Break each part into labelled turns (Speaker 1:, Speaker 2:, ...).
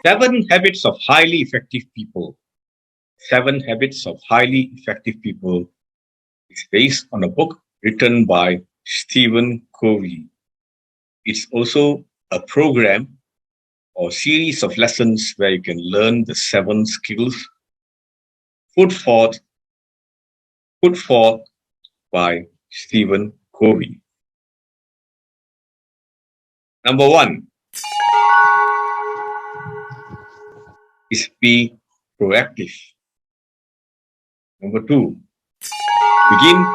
Speaker 1: Seven Habits of Highly Effective People. Seven Habits of Highly Effective People is based on a book written by Steven Covey. It's also a program or series of lessons where you can learn the seven skills put forth, put forth by Stephen Covey. Number one is be proactive. Number two, begin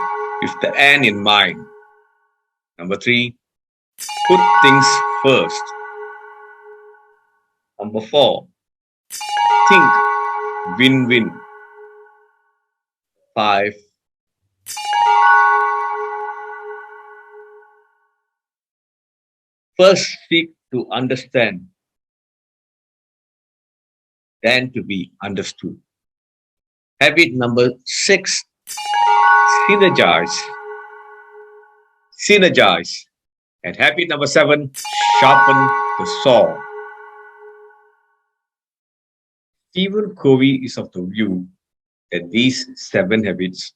Speaker 1: with the end in mind. Number three, put things first. Number four, think win-win. Five, first seek to understand, then to be understood. Habit number six, synergize. Synergize. And habit number seven, sharpen the saw. Stephen Covey is of the view that these seven habits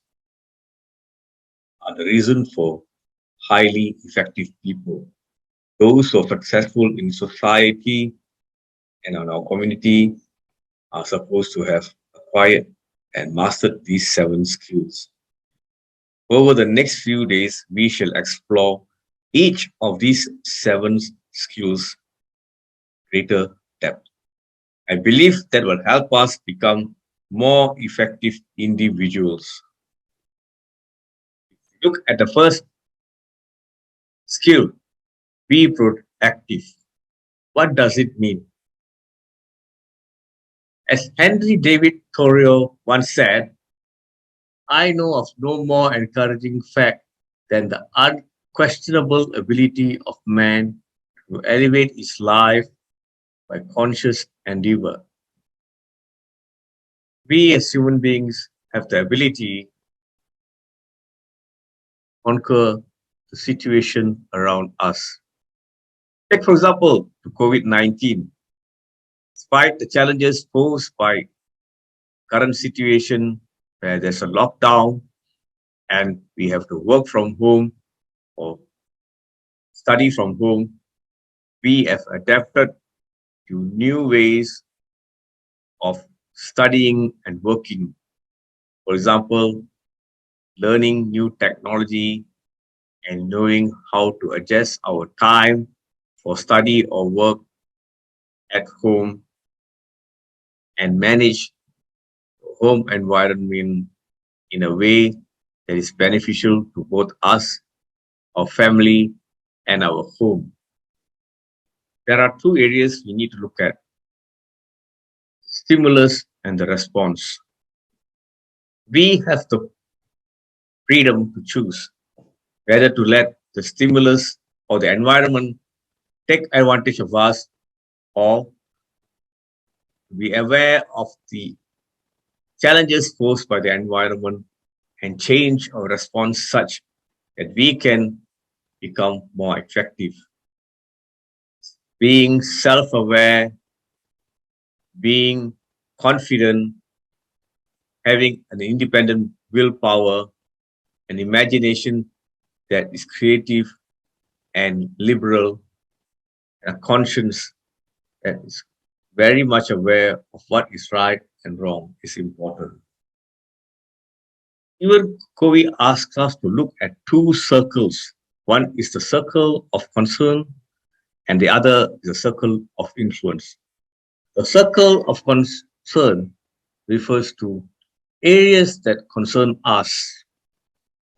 Speaker 1: are the reason for highly effective people. Those who are successful in society and in our community are supposed to have acquired and mastered these seven skills. Over the next few days, we shall explore each of these seven skills greater depth. I believe that will help us become more effective individuals. Look at the first skill, be proactive. What does it mean? As Henry David Thoreau once said, I know of no more encouraging fact than the unquestionable ability of man to elevate his life by conscious endeavor. We as human beings have the ability to conquer the situation around us. Take, for example, the COVID-19. Despite the challenges posed by current situation where there's a lockdown and we have to work from home or study from home, we have adapted to new ways of studying and working. For example, learning new technology and knowing how to adjust our time for study or work at home and manage the home environment in a way that is beneficial to both us, our family, and our home. There are two areas we need to look at: stimulus and the response. We have the freedom to choose whether to let the stimulus or the environment take advantage of us or be aware of the challenges posed by the environment and change our response such that we can become more effective. Being self-aware, being confident, having an independent willpower, an imagination that is creative and liberal, and a conscience that is very much aware of what is right and wrong is important. Even Covey asks us to look at two circles. One is the circle of concern, and the other is the circle of influence. The circle of concern refers to areas that concern us,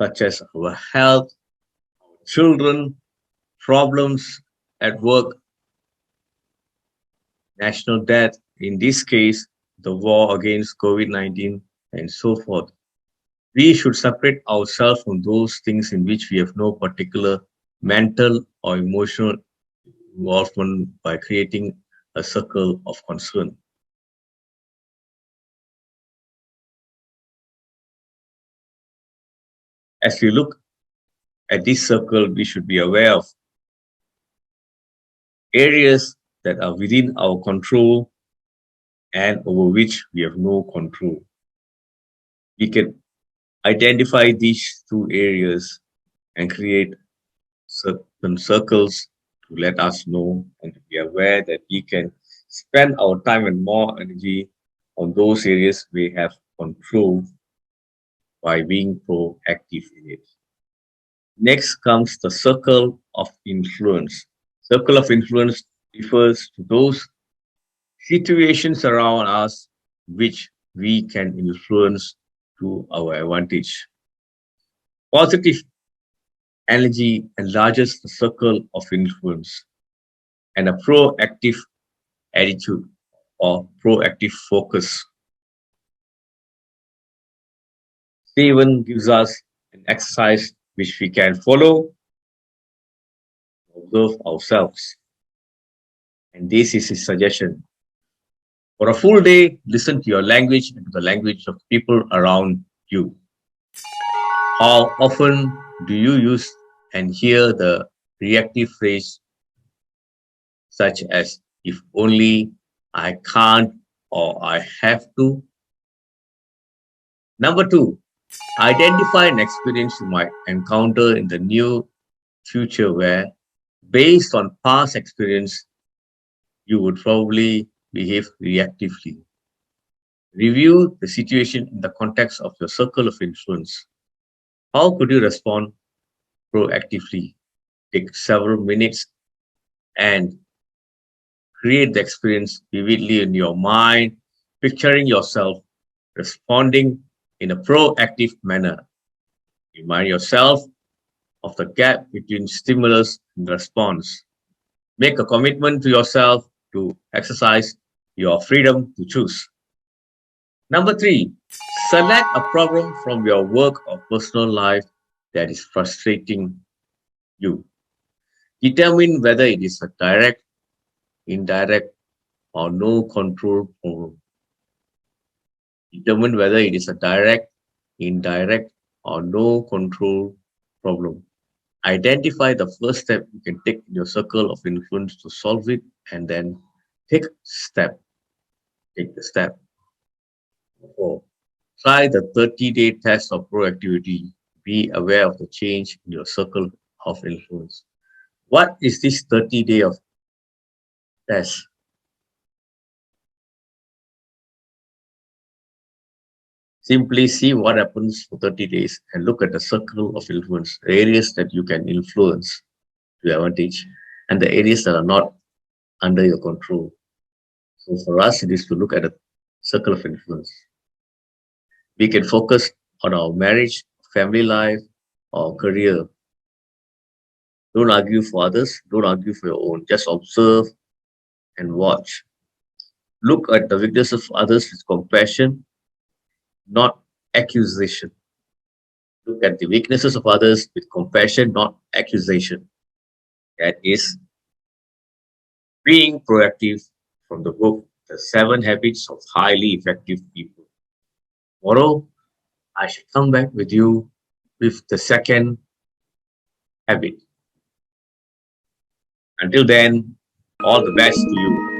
Speaker 1: such as our health, children, problems at work, national debt, in this case, the war against COVID-19, and so forth. We should separate ourselves from those things in which we have no particular mental or emotional involvement by creating a circle of concern. As we look at this circle, we should be aware of areas that are within our control and over which we have no control. We can identify these two areas and create certain circles to let us know and to be aware that we can spend our time and more energy on those areas we have control by being proactive in it. Next comes the circle of influence. Circle of influence refers to those situations around us which we can influence to our advantage. Positive energy enlarges the circle of influence, and a proactive attitude or proactive focus. Steven gives us an exercise which we can follow, observe ourselves. And this is his suggestion. For a full day, listen to your language and to the language of people around you. How often do you use and hear the reactive phrase such as if only, I can't, or I have to? Number two, identify an experience you might encounter in the near future where, based on past experience, you would probably behave reactively. Review the situation in the context of your circle of influence. How could you respond proactively? Take several minutes and create the experience vividly in your mind, picturing yourself responding in a proactive manner. Remind yourself of the gap between stimulus and response. Make a commitment to yourself to exercise your freedom to choose. Number three, select a problem from your work or personal life that is frustrating you. Determine whether it is a direct, indirect, or no control problem. Determine whether it is a direct, indirect, or no control problem. Identify the first step you can take in your circle of influence to solve it, and then take step. Take the step. Four, try the 30-day test of proactivity. Be aware of the change in your circle of influence. What is this 30-day of test? Simply see what happens for 30 days and look at the circle of influence, the areas that you can influence to your advantage, and the areas that are not under your control. So for us, it is to look at a circle of influence. We can focus on our marriage, family life, or career. Don't argue for others, don't argue for your own. Just observe and watch. Look at the weaknesses of others with compassion, not accusation. Look at the weaknesses of others with compassion, not accusation. That is being proactive from the book, The 7 Habits of Highly Effective People. Tomorrow, I shall come back with you with the second habit. Until then, all the best to you.